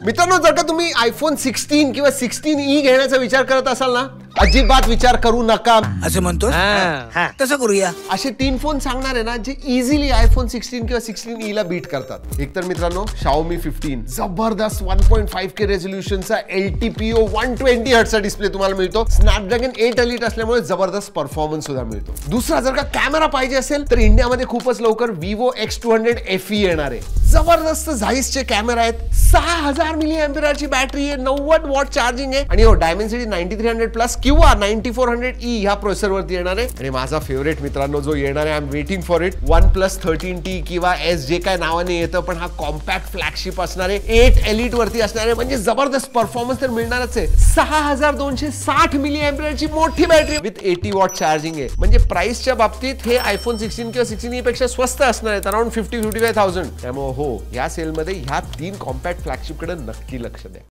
मित्रांनो, जर का तुम्ही आयफोन 16 किंवा 16e घेण्याचा विचार करत असाल ना, अजिबात विचार करू नका. असं म्हणतो तसं करूया. असे 3 फोन सांगणार आहे ना जे इझिली आयफोन 16 किंवा 16e ला बीट करतात. एक तर मित्रांनो Xiaomi 15, जबरदस्त 1.5K रेझोल्यूशनचा LTPO 120 हर्ट्झचा डिस्प्ले तुम्हाला मिळतो. स्नॅपड्रॅगन 8 एलिट असल्यामुळे जबरदस्त परफॉर्मन्स सुद्धा मिळतो. दुसरा, जर का कॅमेरा पाहिजे असेल तर इंडियामध्ये खूपच लवकर Vivo X200 FE येणार आहे. जबरदस्त झाईसचे कॅमेरा आहेत, 6000 मिली एम्पिअरची बॅटरी आहे, 90 वॉट चार्जिंग आहे आणि हो डायमेन्सिटी 9300 प्लस किंवा 9400E ह्या प्रोसेसर वरती येणार आहे. आणि माझा फेवरेट मित्रांनो जो येणार आहे, I am waiting for it, OnePlus 13T किंवा S जे काय नावाने येतं, पण हा कॉम्पॅक्ट फ्लॅगशिप असणार आहे, 8 एलिट वरती असणार आहे. म्हणजे जबरदस्त परफॉर्मन्स तर मिळणारच आहे. 6260 मिली एम्पिअरची मोठी बॅटरी विथ 80 वॉट चार्जिंग आहे. म्हणजे प्राइसच्या बाबतीत हे आयफोन 16 किंवा 16e पेक्षा स्वस्त असणार आहेत, अराउंड 50-55,000. त्यामुळे हो, या सेलमध्ये ह्या 3 कॉम्पॅक्ट फ्लॅगशिप कडे नक्की लक्ष द्या.